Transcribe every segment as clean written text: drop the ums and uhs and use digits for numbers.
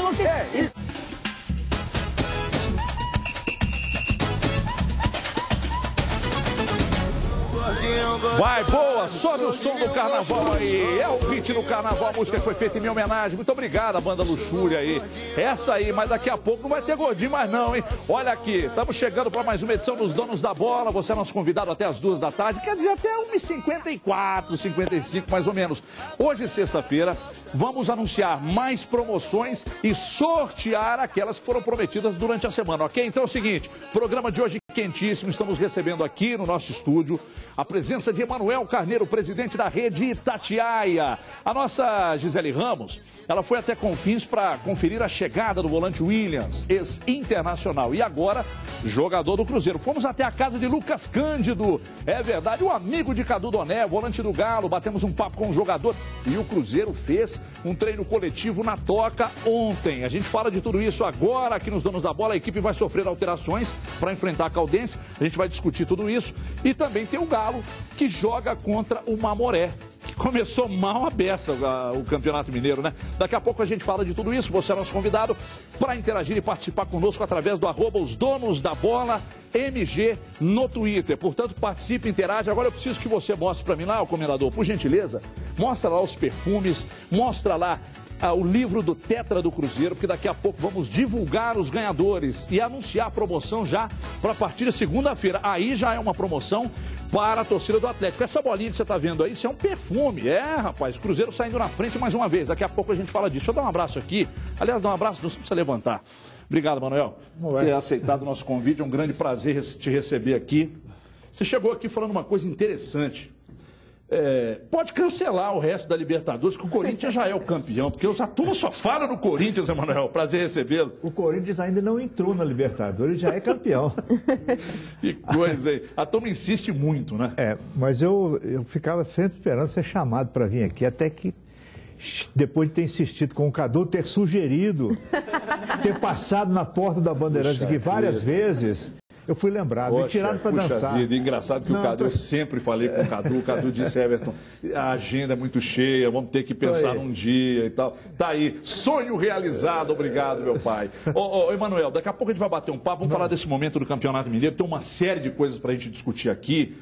enlouquecido. Vai, boa, sobe o som do carnaval aí. É o hit do carnaval, a música foi feita em minha homenagem. Muito obrigado, a banda Luxúria aí. Essa aí, mas daqui a pouco não vai ter gordinho mais não, hein? Olha aqui, estamos chegando para mais uma edição dos Donos da Bola. Você é nosso convidado até as 2 da tarde, quer dizer, até 1h54, 55 mais ou menos. Hoje, sexta-feira, vamos anunciar mais promoções e sortear aquelas que foram prometidas durante a semana, ok? Então é o seguinte, programa de hoje quentíssimo, estamos recebendo aqui no nosso estúdio a presença de Emanuel Carneiro, presidente da rede Itatiaia. A nossa Gisele Ramos, ela foi até Confins para conferir a chegada do volante Williams, ex-internacional, e agora jogador do Cruzeiro. Fomos até a casa de Lucas Cândido, é verdade, o amigo de Cadu Doné, volante do Galo, batemos um papo com o jogador e o Cruzeiro fez um treino coletivo na Toca ontem. A gente fala de tudo isso agora aqui nos Donos da Bola, a equipe vai sofrer alterações para enfrentar a Caldense, a gente vai discutir tudo isso e também tem o Galo que joga contra o Mamoré, que começou mal a beça o Campeonato Mineiro, né? Daqui a pouco a gente fala de tudo isso, você é nosso convidado para interagir e participar conosco através do @osdonosdabola MG no Twitter. Portanto, participe, interage. Agora eu preciso que você mostre para mim lá, o comendador, por gentileza, mostra lá os perfumes, mostra lá o livro do Tetra do Cruzeiro, porque daqui a pouco vamos divulgar os ganhadores e anunciar a promoção já para a partir de segunda-feira. Aí já é uma promoção para a torcida do Atlético. Essa bolinha que você está vendo aí, isso é um perfume. É, rapaz, Cruzeiro saindo na frente mais uma vez. Daqui a pouco a gente fala disso. Deixa eu dar um abraço aqui. Aliás, dar um abraço, não precisa levantar. Obrigado, Manuel, por ter aceitado o nosso convite. É um grande prazer te receber aqui. Você chegou aqui falando uma coisa interessante. Pode cancelar o resto da Libertadores, que o Corinthians já é o campeão, porque a turma só fala no Corinthians, Emanuel. Prazer recebê-lo. O Corinthians ainda não entrou na Libertadores, já é campeão. Que coisa aí. A turma insiste muito, né? Mas eu ficava sempre esperando ser chamado para vir aqui, até que depois de ter insistido com o Cadu, ter sugerido, ter passado na porta da Bandeirantes aqui várias vezes, eu fui lembrado, me tiraram para dançar. Vida. Engraçado que o Cadu, eu sempre falei com o Cadu disse, Everton, a agenda é muito cheia, vamos ter que pensar num dia e tal. Tá aí, sonho realizado, obrigado, meu pai. Emanuel, daqui a pouco a gente vai bater um papo, vamos falar desse momento do Campeonato Mineiro, tem uma série de coisas para a gente discutir aqui.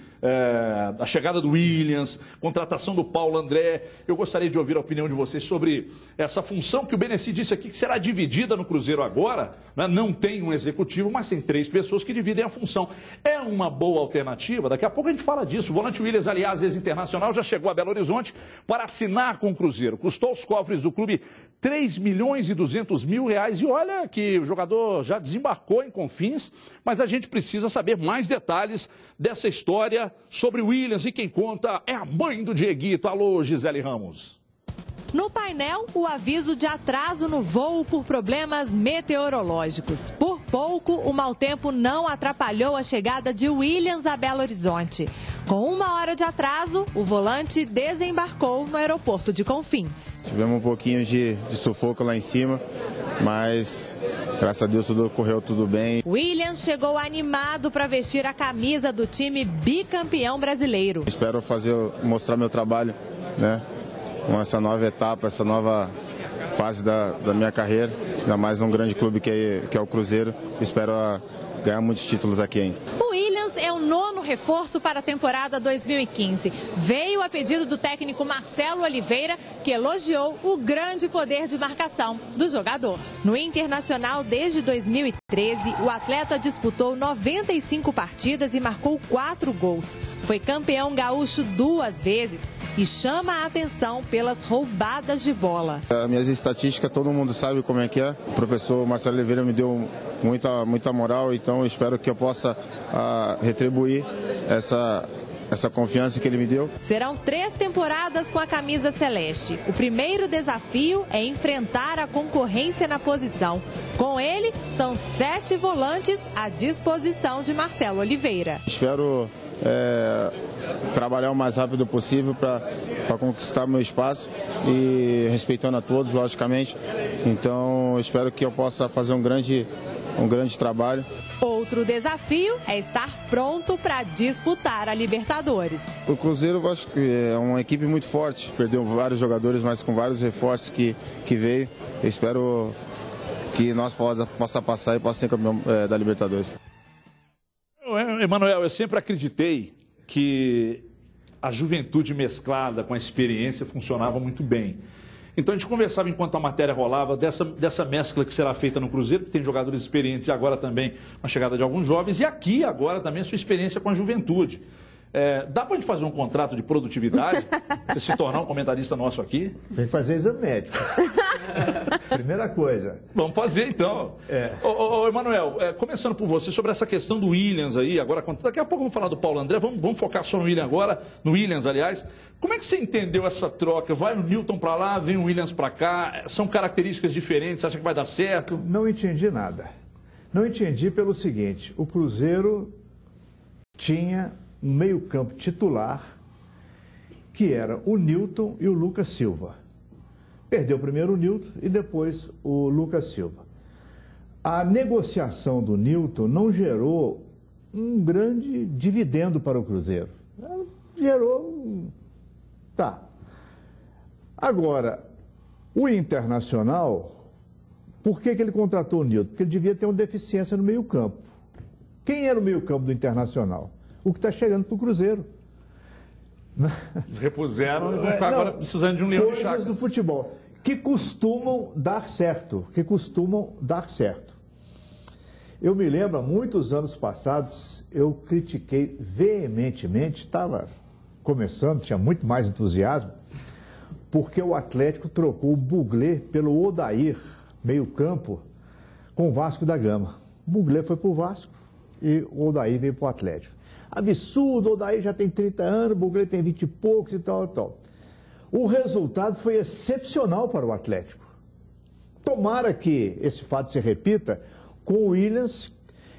A chegada do Williams, contratação do Paulo André. Eu gostaria de ouvir a opinião de vocês sobre essa função que o Beneci disse aqui, que será dividida no Cruzeiro agora, né? Não tem um executivo, mas tem 3 pessoas que dividem a função. É uma boa alternativa? Daqui a pouco a gente fala disso. O volante Williams, aliás, ex-internacional, já chegou a Belo Horizonte para assinar com o Cruzeiro. Custou aos cofres do clube R$3.200.000 e olha que o jogador já desembarcou em Confins, mas a gente precisa saber mais detalhes dessa história sobre o Williams, e quem conta é a mãe do Dieguito. Alô, Gisele Ramos. No painel, o aviso de atraso no voo por problemas meteorológicos. Por pouco, o mau tempo não atrapalhou a chegada de Williams a Belo Horizonte. Com 1 hora de atraso, o volante desembarcou no aeroporto de Confins. Tivemos um pouquinho de sufoco lá em cima, mas graças a Deus correu tudo bem. Williams chegou animado para vestir a camisa do time bicampeão brasileiro. Espero mostrar meu trabalho, né? Com essa nova etapa, essa nova fase da minha carreira, ainda mais num grande clube que é o Cruzeiro. Espero ganhar muitos títulos aqui, hein? O Williams é o 9º reforço para a temporada 2015. Veio a pedido do técnico Marcelo Oliveira, que elogiou o grande poder de marcação do jogador. No Internacional, desde 2013, o atleta disputou 95 partidas e marcou 4 gols. Foi campeão gaúcho 2 vezes e chama a atenção pelas roubadas de bola. As minhas estatísticas, todo mundo sabe como é que é. O professor Marcelo Oliveira me deu muita moral, então eu espero que eu possa retribuir essa confiança que ele me deu. Serão 3 temporadas com a camisa celeste. O primeiro desafio é enfrentar a concorrência na posição. Com ele, são 7 volantes à disposição de Marcelo Oliveira. Espero trabalhar o mais rápido possível para conquistar meu espaço e respeitando a todos, logicamente. Então, espero que eu possa fazer um grande trabalho. Outro desafio é estar pronto para disputar a Libertadores. O Cruzeiro, eu acho que é uma equipe muito forte. Perdeu vários jogadores, mas com vários reforços que veio. Eu espero que nós possa passar e possa ser campeão da Libertadores. Emanuel, eu sempre acreditei que a juventude mesclada com a experiência funcionava muito bem. Então a gente conversava enquanto a matéria rolava dessa mescla que será feita no Cruzeiro, que tem jogadores experientes e agora também a chegada de alguns jovens, e aqui agora também a sua experiência com a juventude. Dá para a gente fazer um contrato de produtividade, você se tornar um comentarista nosso aqui? Tem que fazer exame médico. Primeira coisa. Vamos fazer então. Ô, Emanuel, começando por você, sobre essa questão do Williams aí, agora, daqui a pouco vamos falar do Paulo André, vamos focar só no Williams agora, no Williams, aliás. Como é que você entendeu essa troca? Vai o Newton para lá, vem o Williams para cá, são características diferentes, você acha que vai dar certo? Não entendi nada. Não entendi pelo seguinte, o Cruzeiro tinha um meio-campo titular, que era o Newton e o Lucas Silva. Perdeu primeiro o Newton e depois o Lucas Silva. A negociação do Newton não gerou um grande dividendo para o Cruzeiro. Gerou... Tá. Agora, o Internacional, por que ele contratou o Newton? Porque ele devia ter uma deficiência no meio-campo. Quem era o meio-campo do Internacional? O que está chegando para o Cruzeiro. Eles repuseram e vão ficar agora precisando de um leão de chácara. Coisas do futebol que costumam dar certo, Eu me lembro, há muitos anos passados, eu critiquei veementemente, estava começando, tinha muito mais entusiasmo, porque o Atlético trocou o Buglé pelo Odair, meio-campo, com o Vasco da Gama. O Buglé foi para o Vasco e o Odair veio para o Atlético. Absurdo, o Odair já tem 30 anos, o Buglé tem 20 e poucos e tal, tal. O resultado foi excepcional para o Atlético. Tomara que esse fato se repita com o Williams,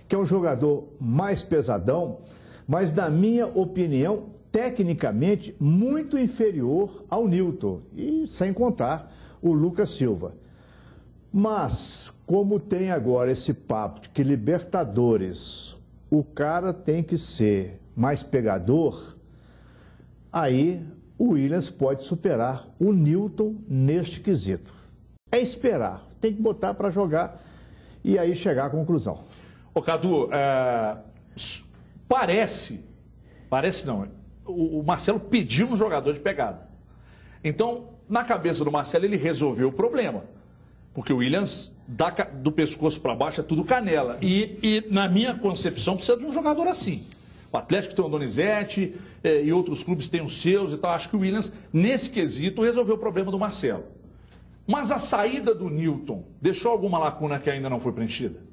que é um jogador mais pesadão, mas, na minha opinião, tecnicamente muito inferior ao Newton, e sem contar o Lucas Silva. Mas, como tem agora esse papo de que Libertadores, o cara tem que ser mais pegador, aí o Williams pode superar o Newton neste quesito. É esperar, tem que botar para jogar e aí chegar à conclusão. Ô Cadu, parece não, o Marcelo pediu um jogador de pegada. Então, na cabeça do Marcelo, ele resolveu o problema. Porque o Williams, do pescoço para baixo, é tudo canela. E, na minha concepção, precisa de um jogador assim. O Atlético tem o Donizete e outros clubes têm os seus e tal. Acho que o Williams, nesse quesito, resolveu o problema do Marcelo. Mas a saída do Newton deixou alguma lacuna que ainda não foi preenchida?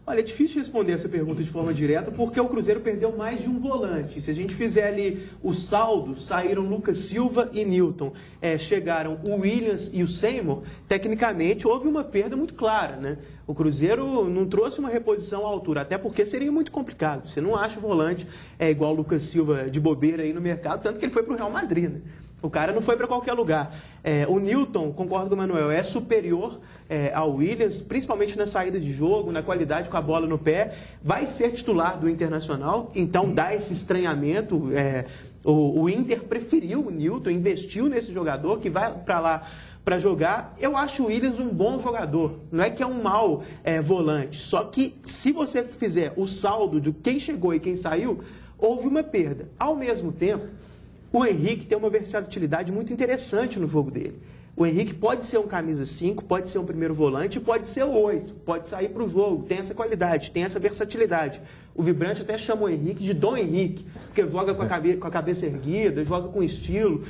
Olha, é difícil responder essa pergunta de forma direta porque o Cruzeiro perdeu mais de um volante. Se a gente fizer ali o saldo, saíram Lucas Silva e Newton, chegaram o Williams e o Seymour, tecnicamente houve uma perda muito clara, né? O Cruzeiro não trouxe uma reposição à altura, até porque seria muito complicado. Você não acha o volante igual o Lucas Silva de bobeira aí no mercado, tanto que ele foi para o Real Madrid, né? O cara não foi para qualquer lugar. O Newton, concordo com o Manuel, é superior ao Williams, principalmente na saída de jogo, na qualidade com a bola no pé. Vai ser titular do Internacional, então dá esse estranhamento. O Inter preferiu o Newton, investiu nesse jogador que vai para lá para jogar. Eu acho o Williams um bom jogador, não é que é um mau volante. Só que se você fizer o saldo de quem chegou e quem saiu, houve uma perda. Ao mesmo tempo, o Henrique tem uma versatilidade muito interessante no jogo dele. O Henrique pode ser um camisa 5, pode ser um primeiro volante, pode ser o 8, pode sair para o jogo, tem essa qualidade, tem essa versatilidade. O Vibrante até chama o Henrique de Dom Henrique, porque joga com a cabeça erguida, joga com estilo.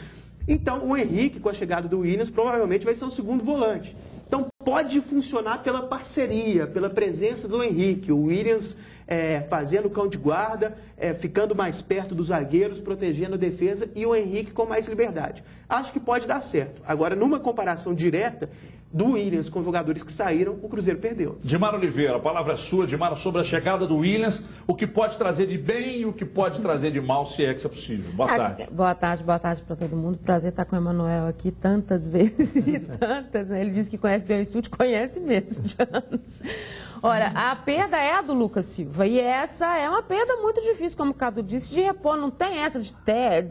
Então, o Henrique, com a chegada do Williams, provavelmente vai ser o segundo volante. Então, pode funcionar pela parceria, pela presença do Henrique. O Williams fazendo cão de guarda, ficando mais perto dos zagueiros, protegendo a defesa, e o Henrique com mais liberdade. Acho que pode dar certo. Agora, numa comparação direta do Williams com jogadores que saíram, o Cruzeiro perdeu. Dimar Oliveira, a palavra é sua, Dimar, sobre a chegada do Williams, o que pode trazer de bem e o que pode trazer de mal, se é que isso é possível. Boa tarde. Boa tarde para todo mundo. Prazer estar com o Emanuel aqui tantas vezes e tantas. Né? Ele disse que conhece bem o estúdio, conhece mesmo de anos. Ora, a perda é a do Lucas Silva e essa é uma perda muito difícil, como o Cadu disse, de repor. Não tem essa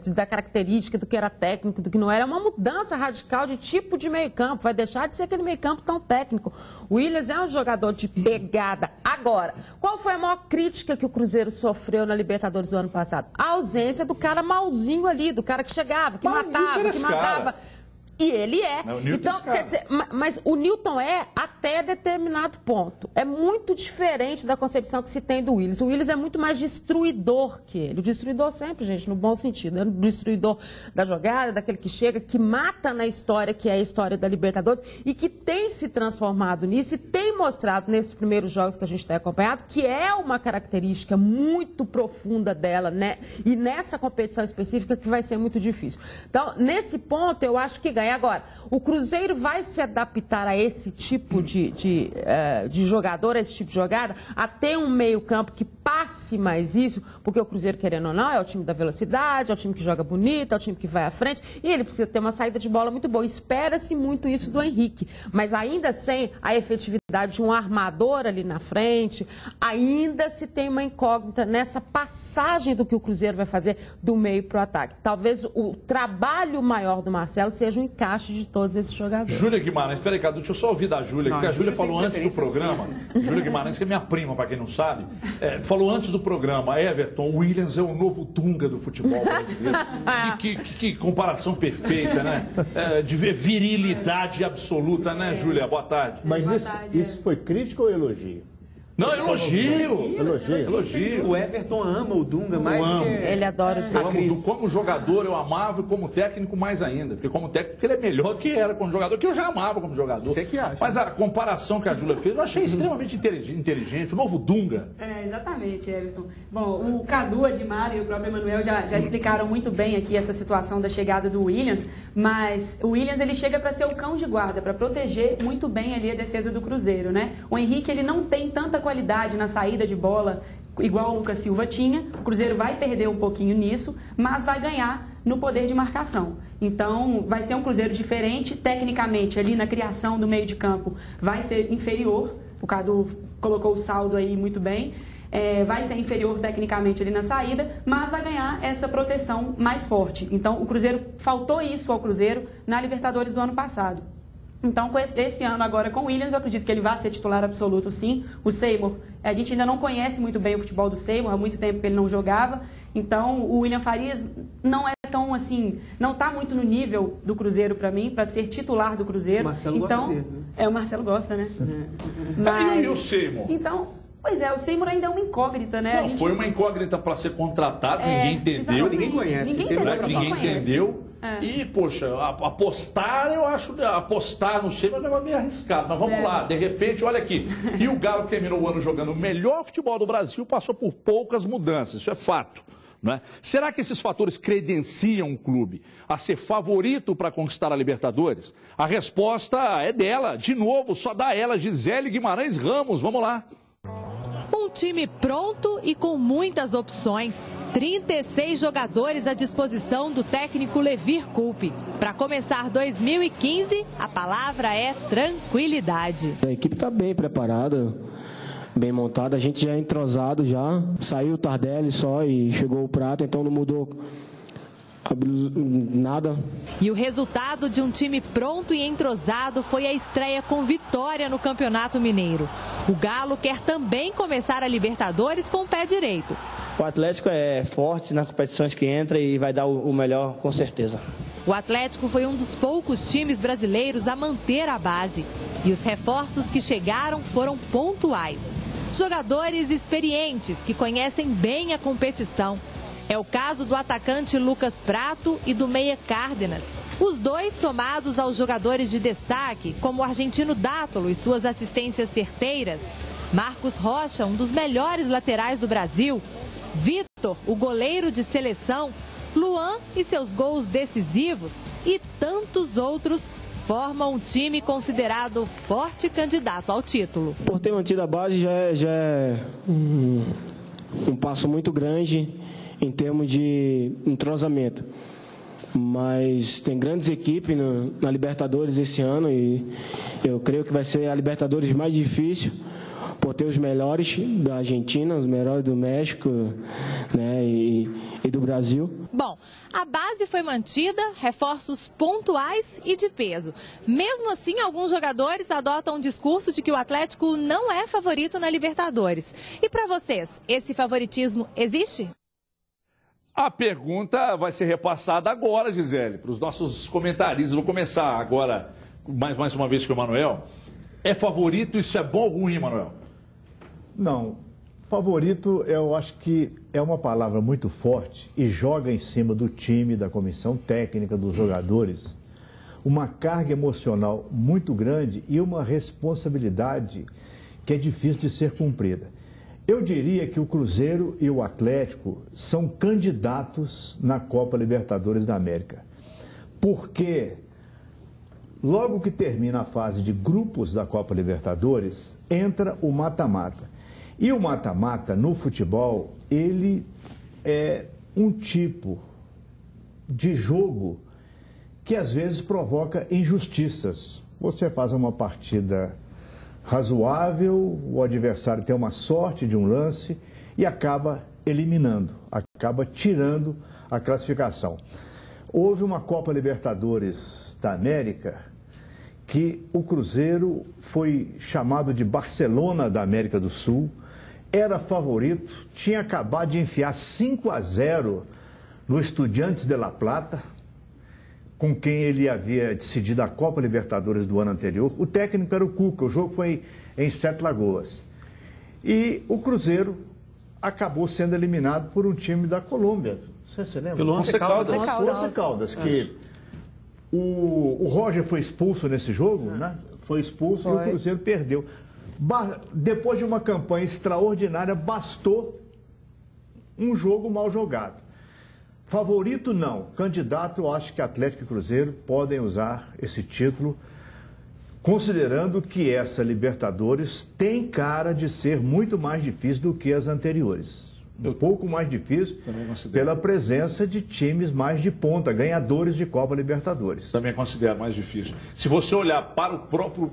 da característica do que era técnico, do que não era. É uma mudança radical de tipo de meio campo. Vai deixar de ser aquele meio campo tão técnico. O Willians é um jogador de pegada. Agora, qual foi a maior crítica que o Cruzeiro sofreu na Libertadores do ano passado? A ausência do cara malzinho ali, do cara que chegava, que matava, que matava. E ele é. Então, quer dizer, mas o Nilton é até determinado ponto. É muito diferente da concepção que se tem do Willians. O Willians é muito mais destruidor que ele. O destruidor sempre, gente, no bom sentido. É o destruidor da jogada, daquele que chega, que mata na história, que é a história da Libertadores, e que tem se transformado nisso e tem mostrado nesses primeiros jogos que a gente tem acompanhado, que é uma característica muito profunda dela, né? E nessa competição específica que vai ser muito difícil. Então, nesse ponto, eu acho que ganha. Agora, o Cruzeiro vai se adaptar a esse tipo de jogador, a esse tipo de jogada, a ter um meio-campo que passe mais isso, porque o Cruzeiro, querendo ou não, é o time da velocidade, é o time que joga bonito, é o time que vai à frente, e ele precisa ter uma saída de bola muito boa. Espera-se muito isso do Henrique, mas ainda sem a efetividade de um armador ali na frente, ainda se tem uma incógnita nessa passagem do que o Cruzeiro vai fazer do meio para o ataque. Talvez o trabalho maior do Marcelo seja o encaixe de todos esses jogadores. Júlia Guimarães, peraí, Cadu, deixa eu só ouvir da Júlia, porque a Júlia falou antes do programa, Júlia Guimarães, que é minha prima, para quem não sabe, falou antes do programa, Everton, o Willians é o novo Dunga do futebol brasileiro. que comparação perfeita, né? De virilidade absoluta, né, Júlia? Boa tarde. Mas isso foi crítica ou elogio? Não, elogio. O Everton ama o Dunga mais do que... Ele adora o Dunga. Como jogador eu amava e como técnico mais ainda. Porque como técnico ele é melhor do que era como jogador, que eu já amava como jogador. Você que acha. Mas a comparação que a Júlia fez, eu achei extremamente inteligente. O novo Dunga. Exatamente, Everton. Bom, o Cadu, a Dimara e o próprio Emanuel já explicaram muito bem aqui essa situação da chegada do Willians, mas o Willians ele chega para ser o cão de guarda, para proteger muito bem ali a defesa do Cruzeiro, né? O Henrique ele não tem tanta qualidade na saída de bola igual o Lucas Silva tinha. O Cruzeiro vai perder um pouquinho nisso, mas vai ganhar no poder de marcação. Então, vai ser um Cruzeiro diferente, tecnicamente, ali na criação do meio de campo, vai ser inferior. O Cadu colocou o saldo aí muito bem. Vai ser inferior tecnicamente ali na saída, mas vai ganhar essa proteção mais forte. Então, o Cruzeiro, faltou isso ao Cruzeiro na Libertadores do ano passado. Então, com esse ano agora com o Willians, eu acredito que ele vai ser titular absoluto, sim. O Seymour, a gente ainda não conhece muito bem o futebol do Seymour, há muito tempo que ele não jogava. Então, o William Farias não é tão assim, não está muito no nível do Cruzeiro para mim, para ser titular do Cruzeiro. O Marcelo então, gosta dele, né? O Marcelo gosta, né? E o Seymour? Então... Pois é, o Seymour ainda é uma incógnita, né? Não, foi uma incógnita para ser contratado, ninguém entendeu. Ninguém conhece. Ninguém entendeu. E, poxa, apostar no Seymour é um negócio meio arriscado. Mas vamos lá, de repente, olha aqui. E o Galo que terminou o ano jogando o melhor futebol do Brasil passou por poucas mudanças, isso é fato. Não é? Será que esses fatores credenciam um clube a ser favorito para conquistar a Libertadores? A resposta é dela, de novo, só dá ela, Gisele Guimarães Ramos. Vamos lá. Um time pronto e com muitas opções. 36 jogadores à disposição do técnico Levir Coupe. Para começar 2015, a palavra é tranquilidade. A equipe está bem preparada, bem montada. A gente já é entrosado já. Saiu o Tardelli só e chegou o Prata, então não mudou nada. E o resultado de um time pronto e entrosado foi a estreia com vitória no Campeonato Mineiro. O Galo quer também começar a Libertadores com o pé direito. O Atlético é forte nas competições que entra e vai dar o melhor com certeza. O Atlético foi um dos poucos times brasileiros a manter a base. E os reforços que chegaram foram pontuais. Jogadores experientes que conhecem bem a competição. É o caso do atacante Lucas Prato e do meia Cárdenas. Os dois somados aos jogadores de destaque, como o argentino Dátolo e suas assistências certeiras. Marcos Rocha, um dos melhores laterais do Brasil. Vitor, o goleiro de seleção. Luan e seus gols decisivos. E tantos outros formam um time considerado forte candidato ao título. Por ter mantido a base já é um passo muito grande em termos de entrosamento. Mas tem grandes equipes na Libertadores esse ano e eu creio que vai ser a Libertadores mais difícil, por ter os melhores da Argentina, os melhores do México, né, e do Brasil. Bom, a base foi mantida, reforços pontuais e de peso. Mesmo assim, alguns jogadores adotam o discurso de que o Atlético não é favorito na Libertadores. E para vocês, esse favoritismo existe? A pergunta vai ser repassada agora, Gisele, para os nossos comentaristas. Vou começar agora, mais uma vez com o Manuel. É favorito, isso é bom ou ruim, Manuel? Não. Favorito, eu acho que é uma palavra muito forte e joga em cima do time, da comissão técnica, dos jogadores, uma carga emocional muito grande e uma responsabilidade que é difícil de ser cumprida. Eu diria que o Cruzeiro e o Atlético são candidatos na Copa Libertadores da América. Porque logo que termina a fase de grupos da Copa Libertadores, entra o mata-mata. E o mata-mata no futebol, ele é um tipo de jogo que às vezes provoca injustiças. Você faz uma partida razoável, o adversário tem uma sorte de um lance e acaba eliminando, acaba tirando a classificação. Houve uma Copa Libertadores da América que o Cruzeiro foi chamado de Barcelona da América do Sul, era favorito, tinha acabado de enfiar 5-0 no Estudiantes de La Plata, com quem ele havia decidido a Copa Libertadores do ano anterior. O técnico era o Cuca, o jogo foi em Sete Lagoas. E o Cruzeiro acabou sendo eliminado por um time da Colômbia. Você se lembra? Pelo Once Caldas. Once Caldas, que o Roger foi expulso nesse jogo, né? Foi expulso e o Cruzeiro perdeu. Depois de uma campanha extraordinária, bastou um jogo mal jogado. Favorito, não. Candidato, eu acho que Atlético e Cruzeiro podem usar esse título, considerando que essa Libertadores tem cara de ser muito mais difícil do que as anteriores. Um pouco mais difícil pela presença de times mais de ponta, ganhadores de Copa Libertadores. Também considero mais difícil. Se você olhar para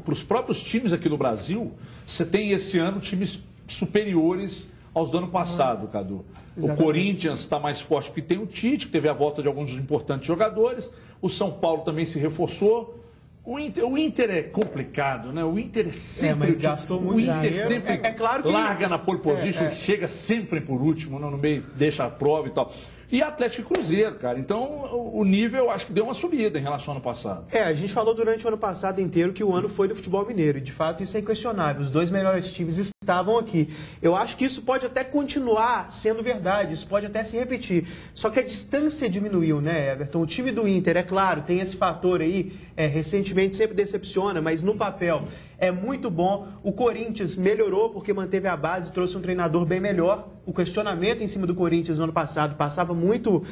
os próprios times aqui no Brasil, você tem esse ano times superiores aos do ano passado, Cadu. Exatamente. O Corinthians está mais forte porque tem o Tite, que teve a volta de alguns importantes jogadores. O São Paulo também se reforçou. O Inter é complicado, né? O Inter é sempre... mas gastou muito dinheiro. O Inter sempre claro que larga na pole position, chega sempre por último, no meio, deixa a prova e tal. E Atlético e Cruzeiro, cara. Então, o nível, acho que deu uma subida em relação ao ano passado. A gente falou durante o ano passado inteiro que o ano foi do futebol mineiro. E, de fato, isso é inquestionável. Os dois melhores times estavam aqui. Eu acho que isso pode até continuar sendo verdade. Isso pode até se repetir. Só que a distância diminuiu, né, Everton? O time do Inter, é claro, tem esse fator aí. Recentemente sempre decepciona, mas no papel é muito bom. O Corinthians melhorou porque manteve a base, trouxe um treinador bem melhor. O questionamento em cima do Corinthians no ano passado passava muito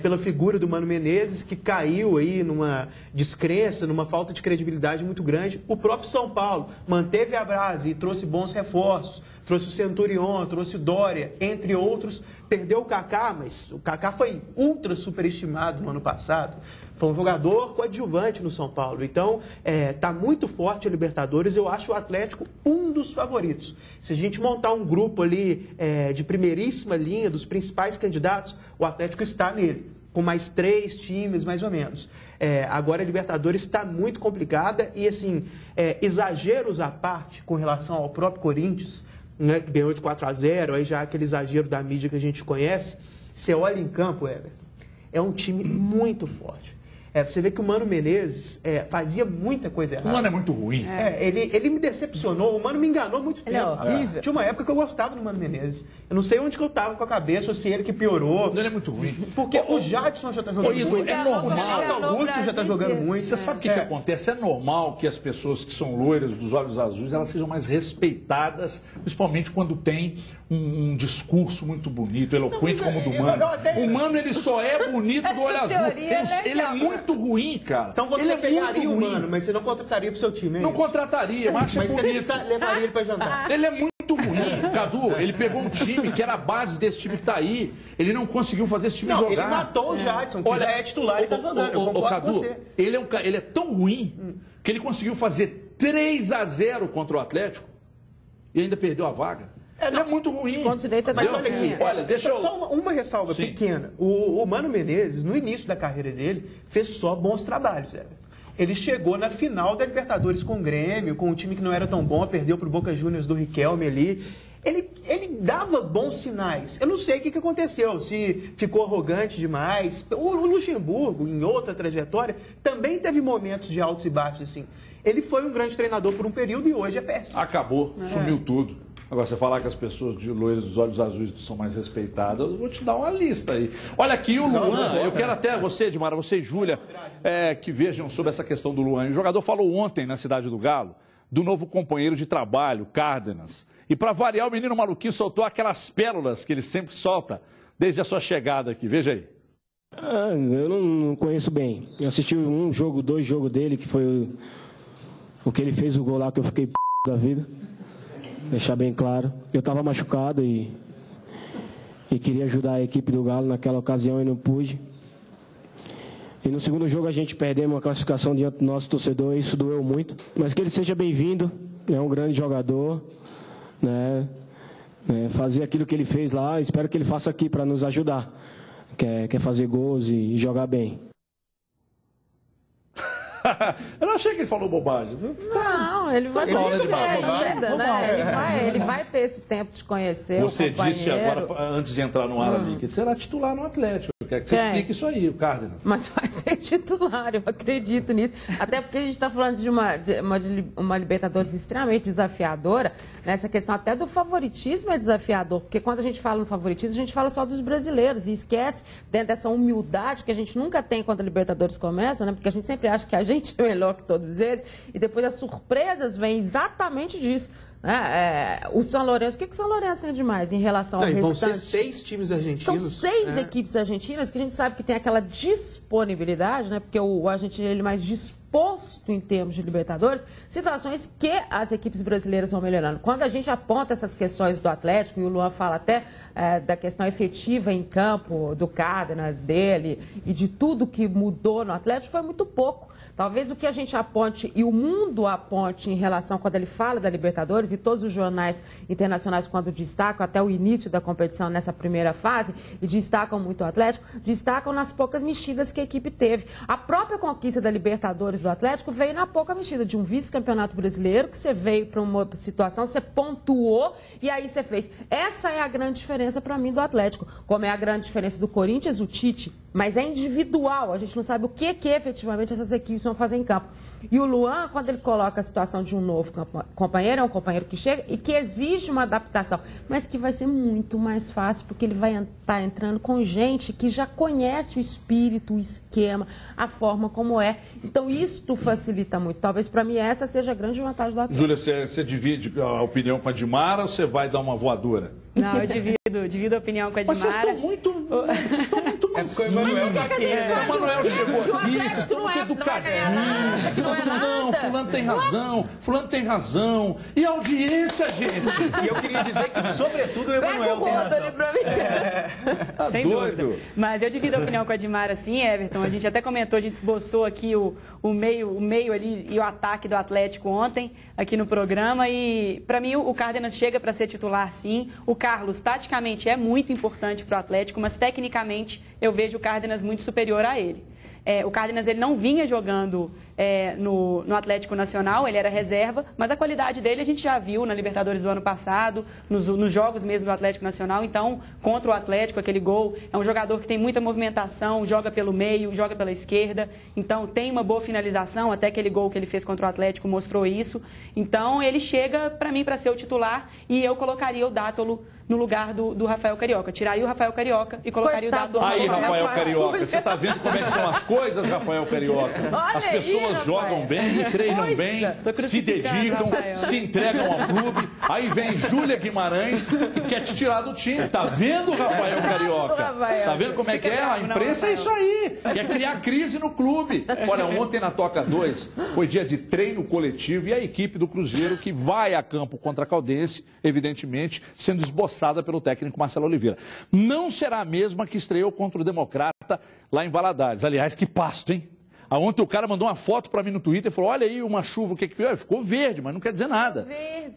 pela figura do Mano Menezes, que caiu aí numa descrença, numa falta de credibilidade muito grande. O próprio São Paulo manteve a base e trouxe bons reforços. Trouxe o Centurion, trouxe o Dória, entre outros. Perdeu o Kaká, mas o Kaká foi ultra superestimado no ano passado. Foi um jogador coadjuvante no São Paulo. Então, está muito forte a Libertadores. Eu acho o Atlético um dos favoritos. Se a gente montar um grupo ali de primeiríssima linha, dos principais candidatos, o Atlético está nele, com mais 3 times, mais ou menos. Agora a Libertadores está muito complicada e, assim, exageros à parte com relação ao próprio Corinthians, né, que ganhou de 4-0, aí já aquele exagero da mídia que a gente conhece. Você olha em campo, Everton, é um time muito forte. Você vê que o Mano Menezes fazia muita coisa errada. O Mano é muito ruim. Ele me decepcionou, o Mano me enganou muito tempo. Tinha uma época que eu gostava do Mano Menezes. Eu não sei onde que eu estava com a cabeça, ou se ele que piorou. Ele é muito ruim. Porque o Jadson já está jogando muito. É normal. O Renato Augusto já está jogando muito. Você sabe o que acontece? É normal que as pessoas que são loiras, dos olhos azuis, elas sejam mais respeitadas, principalmente quando tem um discurso muito bonito, eloquente como o do Mano. O Mano, ele só é bonito do olho azul. Ele é muito ruim, cara. Então você pegaria o Mano, mas você não contrataria pro seu time, hein? Não contrataria, mas acha bonito. Você levaria ele pra jantar. Ele é muito ruim, Cadu. Ele pegou um time que era a base desse time que tá aí. Ele não conseguiu fazer esse time jogar. Ele matou o Jadson, que já é titular e tá jogando. Eu concordo Cadu, com você. Ele é tão ruim que ele conseguiu fazer 3-0 contra o Atlético e ainda perdeu a vaga. Ele é muito ruim. Mas olha aqui, olha, deixa eu... só uma ressalva pequena. O Mano Menezes, no início da carreira dele, fez só bons trabalhos, Everton. Ele chegou na final da Libertadores com o Grêmio, com um time que não era tão bom, perdeu para o Boca Juniors do Riquelme ali. Ele dava bons sinais. Eu não sei o que aconteceu, se ficou arrogante demais. O Luxemburgo, em outra trajetória, também teve momentos de altos e baixos assim. Ele foi um grande treinador por um período e hoje é péssimo. Acabou, sumiu tudo. Agora, você falar que as pessoas de loiras dos olhos azuis são mais respeitadas, eu vou te dar uma lista aí. Olha aqui o Luan, eu quero até você, Edmara, você e Júlia, que vejam sobre essa questão do Luan. O jogador falou ontem na Cidade do Galo do novo companheiro de trabalho, Cárdenas. E para variar, o menino maluquinho soltou aquelas pérolas que ele sempre solta desde a sua chegada aqui. Veja aí. Eu não conheço bem. Eu assisti um jogo, 2 jogos dele, que foi o que ele fez o gol lá, que eu fiquei da vida. Deixar bem claro. Eu estava machucado e queria ajudar a equipe do Galo naquela ocasião e não pude. E no segundo jogo a gente perdeu uma classificação diante do nosso torcedor, e isso doeu muito. Mas que ele seja bem-vindo, é um grande jogador, né? Fazer aquilo que ele fez lá, espero que ele faça aqui para nos ajudar. Quer fazer gols e jogar bem. Eu não achei que ele falou bobagem. Não, ele vai conhecer ainda, né? Ele vai ter esse tempo de conhecer Você o companheiro. disse agora, antes de entrar no ar ali, que ele será titular no Atlético. Eu quero que você explique isso aí, o Cárdenas. Mas vai ser titular, eu acredito nisso. Até porque a gente está falando de uma Libertadores extremamente desafiadora. Nessa questão até do favoritismo é desafiador. Porque quando a gente fala no favoritismo, a gente fala só dos brasileiros. E esquece, dentro dessa humildade que a gente nunca tem quando a Libertadores começa, né? Porque a gente sempre acha que a gente é melhor que todos eles. E depois as surpresas vêm exatamente disso. O São Lourenço, o que o São Lourenço tem demais em relação ao restante? Vão ser 6 times argentinos. São 6 equipes argentinas que a gente sabe que tem aquela disponibilidade, né? Porque o argentino ele é mais disposto em termos de Libertadores, situações que as equipes brasileiras vão melhorando. Quando a gente aponta essas questões do Atlético, e o Luan fala até da questão efetiva em campo, do Cárdenas, dele, e de tudo que mudou no Atlético, foi muito pouco. Talvez o que a gente aponte e o mundo aponte em relação, quando ele fala da Libertadores, e todos os jornais internacionais, quando destacam até o início da competição nessa primeira fase, e destacam muito o Atlético, destacam nas poucas mexidas que a equipe teve. A própria conquista da Libertadores do Atlético veio na pouca mexida de um vice-campeonato brasileiro, que você veio para uma situação, você pontuou e aí você fez. Essa é a grande diferença para mim do Atlético, como é a grande diferença do Corinthians, o Tite, mas é individual, a gente não sabe o que efetivamente essas equipes vão fazer em campo. E o Luan, quando ele coloca a situação de um novo companheiro, é um companheiro que chega e que exige uma adaptação, mas que vai ser muito mais fácil, porque ele vai estar entrando com gente que já conhece o espírito, o esquema, a forma como é. Então, isso facilita muito. Talvez, para mim, essa seja a grande vantagem do Atlético. Júlia, você divide a opinião com a Edmara ou você vai dar uma voadora? Não, eu divido a opinião com a Edmara. Mas vocês estão muito mansinhos. O Manuel chegou aqui, vocês estão muito educadinhos. Não, fulano tem razão. E a audiência, gente? E eu queria dizer que, sobretudo, o Emanuel tem razão. Tá sem doido. Dúvida. Mas eu divido a opinião com a Edmara, sim, Everton. A gente até comentou, a gente esboçou aqui o meio ali e o ataque do Atlético ontem, aqui no programa. E, para mim, o Cárdenas chega para ser titular, sim. O Carlos, taticamente, é muito importante para o Atlético, mas, tecnicamente, eu vejo o Cárdenas muito superior a ele. O Cárdenas ele não vinha jogando no Atlético Nacional, ele era reserva, mas a qualidade dele a gente já viu na Libertadores do ano passado, nos jogos mesmo do Atlético Nacional. Então, contra o Atlético, aquele gol, é um jogador que tem muita movimentação, joga pelo meio, joga pela esquerda, então tem uma boa finalização, até aquele gol que ele fez contra o Atlético mostrou isso. Então, ele chega, para mim, para ser o titular, e eu colocaria o Dátolo no lugar do Rafael Carioca. Tiraria o Rafael Carioca e colocaria o Dátolo. Aí, Rafael Carioca, você está vendo como é que são as coisas, Rafael Carioca? Olha as pessoas jogam bem, treinam bem, se dedicam, se entregam ao clube. Aí vem Júlia Guimarães e quer te tirar do time. Tá vendo, Rafael Carioca? Tá vendo como é que é? A imprensa é isso aí. Quer criar crise no clube. Olha, ontem na Toca 2 foi dia de treino coletivo e a equipe do Cruzeiro que vai a campo contra a Caldense, evidentemente, sendo esboçada pelo técnico Marcelo Oliveira. Não será a mesma que estreou contra o Democrata lá em Valadares. Aliás, que pasto, hein? Ontem o cara mandou uma foto para mim no Twitter e falou, olha aí uma chuva, o que que foi? Ficou verde, mas não quer dizer nada.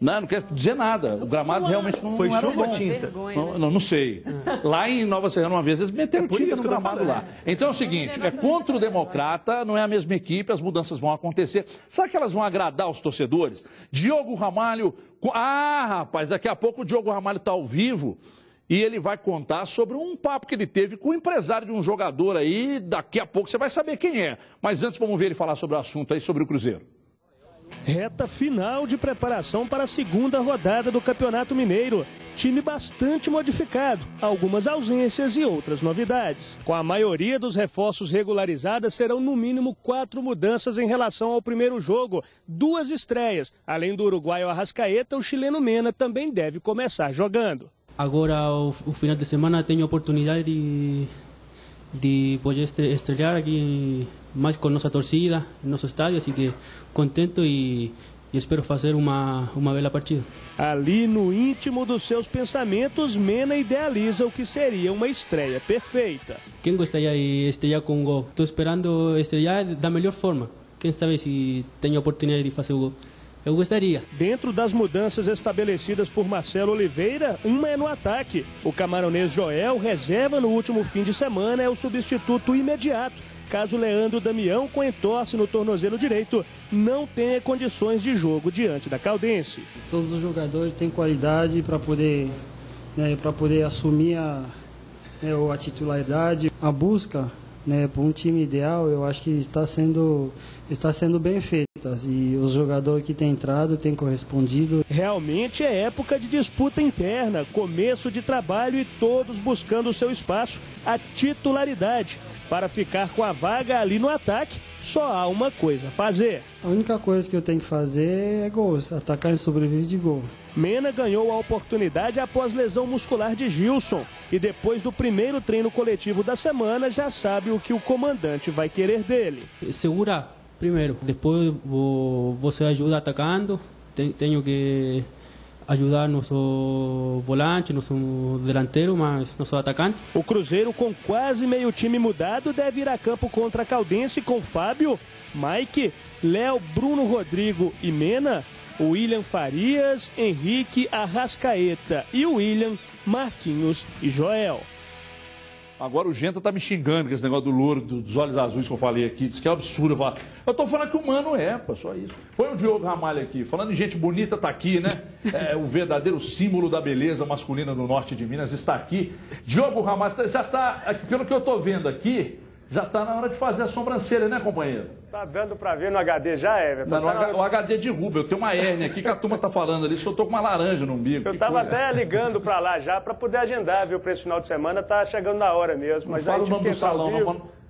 Não quer dizer nada. O gramado realmente não era chuva bom. ou tinta? Não sei. Lá em Nova Serrana, uma vez, eles meteram tinta no gramado lá. Então é o seguinte, contra o Democrata, não é a mesma equipe, as mudanças vão acontecer. Será que elas vão agradar os torcedores? Diogo Ramalho... rapaz, daqui a pouco o Diogo Ramalho está ao vivo e ele vai contar sobre um papo que ele teve com o empresário de um jogador aí. Daqui a pouco você vai saber quem é. Mas antes vamos ver ele falar sobre o assunto aí, sobre o Cruzeiro. Reta final de preparação para a segunda rodada do Campeonato Mineiro. Time bastante modificado, algumas ausências e outras novidades. Com a maioria dos reforços regularizadas, serão no mínimo 4 mudanças em relação ao primeiro jogo. 2 estreias. Além do uruguaio Arrascaeta, o chileno Mena também deve começar jogando. Agora, o final de semana, tenho a oportunidade de poder estrear aqui mais com nossa torcida, nosso estádio, assim que contento e espero fazer uma bela partida. Ali no íntimo dos seus pensamentos, Mena idealiza o que seria uma estreia perfeita. Quem gostaria de estrear com um gol? Estou esperando estrear da melhor forma. Quem sabe se tenho a oportunidade de fazer o gol. Eu gostaria. Dentro das mudanças estabelecidas por Marcelo Oliveira, uma é no ataque. O camaronês Joel, reserva no último fim de semana, é o substituto imediato, caso Leandro Damião, com entorse no tornozelo direito, não tenha condições de jogo diante da Caldense. Todos os jogadores têm qualidade para poder assumir a titularidade. A busca por um time ideal, eu acho que está sendo bem feita e os jogadores que têm entrado têm correspondido. Realmente é época de disputa interna, começo de trabalho e todos buscando o seu espaço, a titularidade. Para ficar com a vaga ali no ataque, só há uma coisa a fazer. A única coisa que eu tenho que fazer é gols, atacar e sobreviver de gol. Mena ganhou a oportunidade após lesão muscular de Gilson e depois do primeiro treino coletivo da semana já sabe o que o comandante vai querer dele. Segura primeiro, depois você ajuda atacando, tenho que ajudar nosso volante, nosso delanteiro, mas nosso atacante. O Cruzeiro, com quase meio time mudado, deve ir a campo contra a Caldense com Fábio, Mike, Léo, Bruno Rodrigo e Mena, William Farias, Henrique, Arrascaeta e William, Marquinhos e Joel. Agora o Genta tá me xingando com esse negócio do louro, dos olhos azuis que eu falei aqui. Diz que é um absurdo. Eu tô falando que o Mano pô, só isso. Põe o Diogo Ramalho aqui. Falando em gente bonita, tá aqui, né? O verdadeiro símbolo da beleza masculina do norte de Minas está aqui. Diogo Ramalho já tá, pelo que eu tô vendo aqui, já tá na hora de fazer a sobrancelha, né, companheiro? Tá dando pra ver no HD já, Everton? O HD derruba. Eu tenho uma hérnia aqui que a turma tá falando ali, só tô com uma laranja no umbigo. Eu tava até ligando pra lá já pra poder agendar, viu, pra esse final de semana. Tá chegando na hora mesmo. Mas não fala o nome do salão,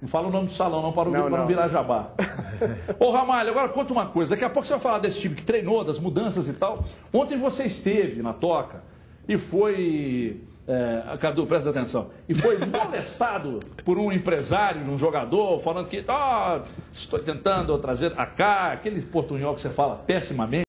não fala o nome do salão, não, para não virar jabá. Ô, Ramalho, agora conta uma coisa. Daqui a pouco você vai falar desse time que treinou, das mudanças e tal. Ontem você esteve na Toca e foi... Cadu, presta atenção. E foi molestado por um empresário de um jogador, falando que estou tentando trazer a cá, aquele portunhol que você fala pessimamente.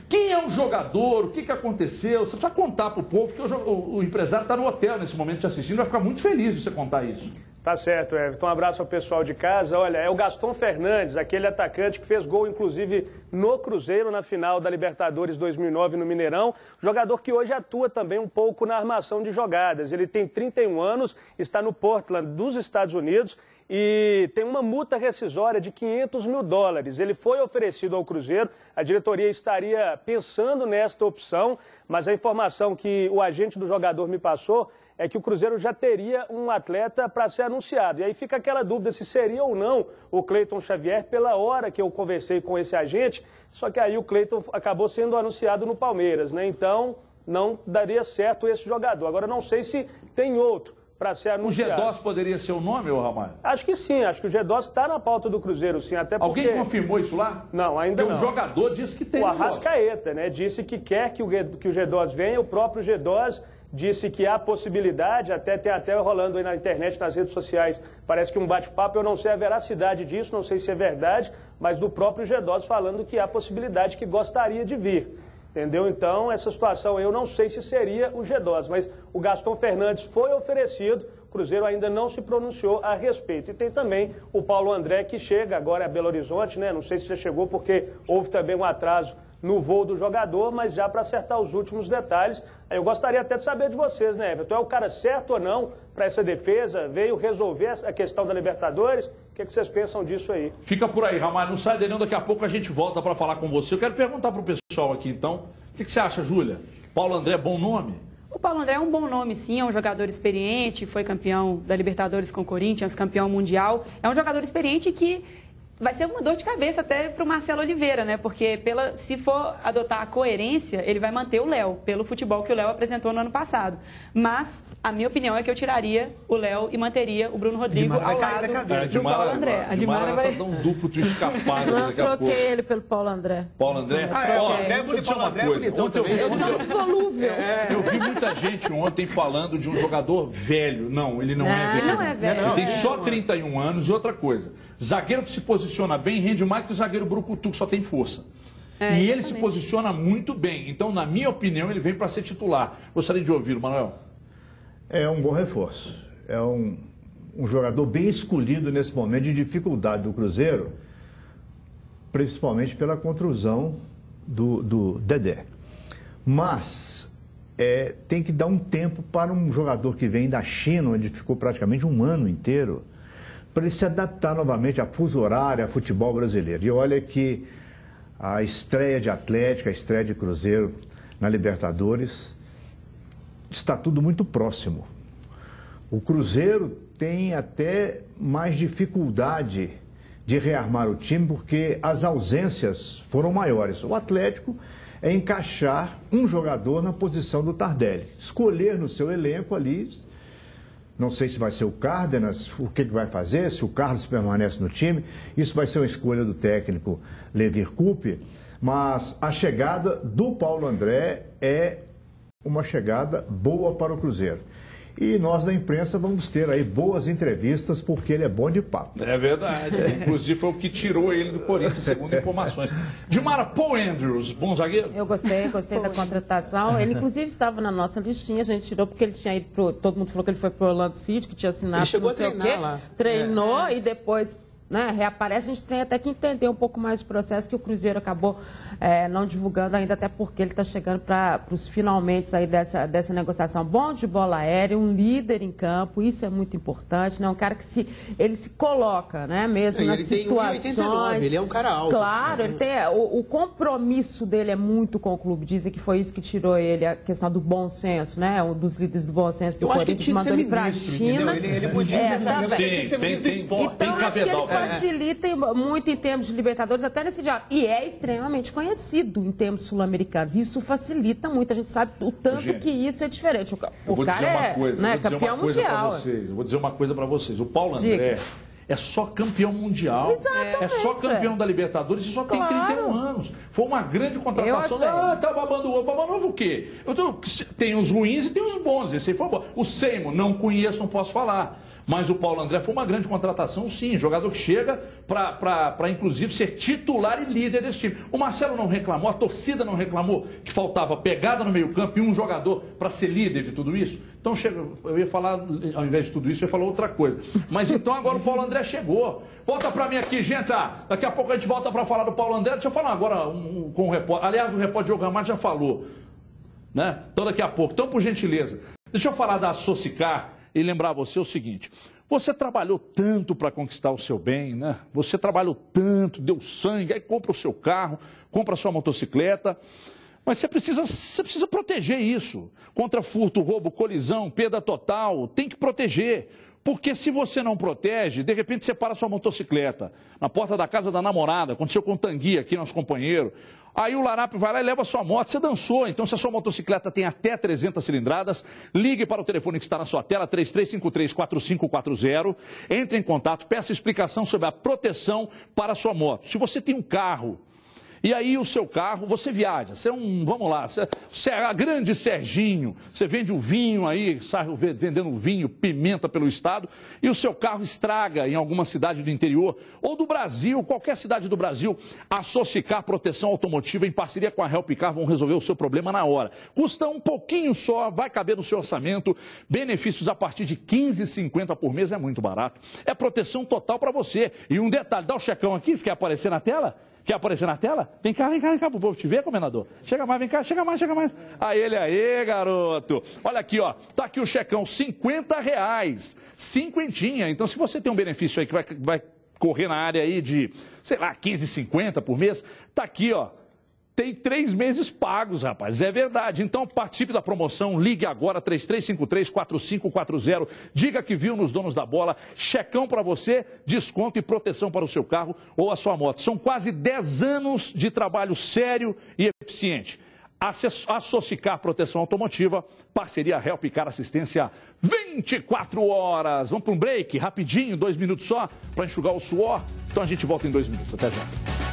Quem é o jogador? O que aconteceu? Você precisa contar para o povo, porque o empresário está no hotel nesse momento te assistindo, vai ficar muito feliz de você contar isso. Tá certo, Everton. Um abraço ao pessoal de casa. Olha, é o Gaston Fernandes, aquele atacante que fez gol, inclusive, no Cruzeiro, na final da Libertadores 2009 no Mineirão. Jogador que hoje atua também um pouco na armação de jogadas. Ele tem 31 anos, está no Portland, dos Estados Unidos, e tem uma multa rescisória de $500 mil. Ele foi oferecido ao Cruzeiro, a diretoria estaria pensando nesta opção, mas a informação que o agente do jogador me passou é que o Cruzeiro já teria um atleta para ser anunciado. E aí fica aquela dúvida se seria ou não o Cleiton Xavier, pela hora que eu conversei com esse agente, só que aí o Cleiton acabou sendo anunciado no Palmeiras, né? Então não daria certo esse jogador. Agora não sei se tem outro para ser anunciado. O Gedós poderia ser o nome, ô Ramalho? Acho que sim, acho que o Gedós está na pauta do Cruzeiro, sim, até porque... Alguém confirmou isso lá? Não, ainda não. Porque o jogador disse que tem. O Arrascaeta, né, disse que quer que o Gedós venha, o próprio Gedós disse que há possibilidade, tem até rolando aí na internet, nas redes sociais, parece que um bate-papo, eu não sei a veracidade disso, não sei se é verdade, mas do próprio Gedós falando que há possibilidade, que gostaria de vir. Entendeu? Então, essa situação eu não sei se seria o Gedós, mas o Gaston Fernandes foi oferecido, o Cruzeiro ainda não se pronunciou a respeito. E tem também o Paulo André, que chega agora a Belo Horizonte, né? Não sei se já chegou, porque houve também um atraso no voo do jogador, mas já para acertar os últimos detalhes. Eu gostaria até de saber de vocês, né, Everton? É o cara certo ou não para essa defesa? Veio resolver a questão da Libertadores? O que vocês pensam disso aí? Fica por aí, Ramalho. Não sai daí não, daqui a pouco a gente volta para falar com você. Eu quero perguntar para o pessoal aqui, então. O que você acha, Júlia? Paulo André, bom nome? O Paulo André é um bom nome, sim, é um jogador experiente, foi campeão da Libertadores com o Corinthians, campeão mundial. É um jogador experiente que vai ser uma dor de cabeça até para o Marcelo Oliveira, né? Porque se for adotar a coerência, ele vai manter o Léo, pelo futebol que o Léo apresentou no ano passado. Mas a minha opinião é que eu tiraria o Léo e manteria o Bruno Rodrigo ao lado do Paulo André. A Dimara vai dar um duplo twist capado daqui a pouco. Eu troquei ele pelo Paulo André. Paulo André? Eu vi muita gente ontem falando de um jogador velho. Não, ele não é velho. Não é velho. Ele tem só 31 anos e outra coisa. Zagueiro que se posiciona bem rende mais que o zagueiro brucutu, que só tem força. E ele se posiciona muito bem. Então, na minha opinião, ele vem para ser titular. Gostaria de ouvi-lo, Manuel. É um bom reforço. É um jogador bem escolhido nesse momento de dificuldade do Cruzeiro, principalmente pela contusão do Dedé. Mas tem que dar um tempo para um jogador que vem da China, onde ficou praticamente um ano inteiro, para ele se adaptar novamente a fuso horário, a futebol brasileiro. E olha que a estreia de Atlético, a estreia de Cruzeiro na Libertadores, está tudo muito próximo. O Cruzeiro tem até mais dificuldade de rearmar o time, porque as ausências foram maiores. O Atlético é encaixar um jogador na posição do Tardelli, escolher no seu elenco ali. Não sei se vai ser o Cárdenas, o que vai fazer, se o Carlos permanece no time. Isso vai ser uma escolha do técnico Levir Coupe. Mas a chegada do Paulo André é uma chegada boa para o Cruzeiro. E nós da imprensa vamos ter aí boas entrevistas, porque ele é bom de papo. É verdade. Inclusive foi o que tirou ele do Corinthians, segundo informações. Dimara, Paul Andrews, bom zagueiro? Eu gostei da contratação. Ele inclusive estava na nossa listinha, a gente tirou porque ele tinha ido todo mundo falou que ele foi para o Orlando City, que tinha assinado, ele chegou não sei a treinar lá. Treinou e depois reaparece. A gente tem até que entender um pouco mais o processo que o Cruzeiro acabou não divulgando ainda, até porque ele está chegando para os finalmente aí dessa negociação. Bom de bola aérea, um líder em campo, isso é muito importante, né? Um cara que ele se coloca, né? Mesmo nas situações. Ele é um cara alto. Claro, ele tem, o compromisso dele é muito com o clube. Dizem que foi isso que tirou ele, a questão do bom senso, né? Um dos líderes do bom senso do Corinthians, mandou ele para a China. Ele podia ser ministro do esporte. Então, acho que ele facilita muito em termos de Libertadores, até nesse diálogo. E é extremamente conhecido em termos sul-americanos. Isso facilita muito. A gente sabe o tanto que isso é diferente. O cara é campeão mundial. Eu vou dizer uma coisa para vocês. O Paulo André é só campeão mundial. Exatamente, é só campeão da Libertadores e só tem 31 anos. Foi uma grande contratação. Tá babando ovo. Babando ovo o quê? Tem os ruins e tem os bons. Esse aí foi bom. O Seymour, não conheço, não posso falar. Mas o Paulo André foi uma grande contratação, sim. Jogador que chega para inclusive, ser titular e líder desse time. O Marcelo não reclamou, a torcida não reclamou que faltava pegada no meio-campo e um jogador para ser líder de tudo isso. Então, eu ia falar, ao invés de tudo isso, eu ia falar outra coisa. Mas então agora o Paulo André chegou. Volta para mim aqui, gente. Daqui a pouco a gente volta para falar do Paulo André. Deixa eu falar agora com o repórter. Aliás, o repórter Diogo Amado já falou. Né? Então, daqui a pouco. Então, por gentileza, deixa eu falar da Socicar e lembrar você o seguinte: você trabalhou tanto para conquistar o seu bem, né? Você trabalhou tanto, deu sangue, aí compra o seu carro, compra a sua motocicleta, mas você precisa proteger isso contra furto, roubo, colisão, perda total. Tem que proteger, porque se você não protege, de repente você para a sua motocicleta na porta da casa da namorada. Aconteceu com o Tanguy aqui, nosso companheiro. Aí o Larápio vai lá e leva a sua moto, você dançou. Então, se a sua motocicleta tem até 300 cilindradas, ligue para o telefone que está na sua tela, 3353-4540. Entre em contato, peça explicação sobre a proteção para a sua moto. Se você tem um carro E aí o seu carro, você viaja, você é um, vamos lá, você é a grande Serginho, você vende o vinho aí, sai vendendo vinho, pimenta pelo estado, e o seu carro estraga em alguma cidade do interior ou do Brasil, qualquer cidade do Brasil. A Socicar Proteção Automotiva, em parceria com a Helpcar, vão resolver o seu problema na hora. Custa um pouquinho só, vai caber no seu orçamento, benefícios a partir de R$ 15,50 por mês, é muito barato. É proteção total para você. E um detalhe, dá o checão aqui, você quer aparecer na tela? Quer aparecer na tela? Vem cá, pro povo te ver, comendador. Chega mais, vem cá, chega mais. Aí, garoto. Olha aqui, ó, tá aqui o checão, R$50, cinquentinha. Então, se você tem um benefício aí que vai correr na área aí de, sei lá, R$15,50 por mês, tá aqui, ó. Tem 3 meses pagos, rapaz, é verdade. Então participe da promoção, ligue agora, 3353-4540. Diga que viu nos Donos da Bola, checão para você, desconto e proteção para o seu carro ou a sua moto. São quase 10 anos de trabalho sério e eficiente. A Socicar Proteção Automotiva, parceria Helpcar Assistência 24 horas. Vamos para um break, rapidinho, 2 minutos só, para enxugar o suor. Então a gente volta em 2 minutos. Até já.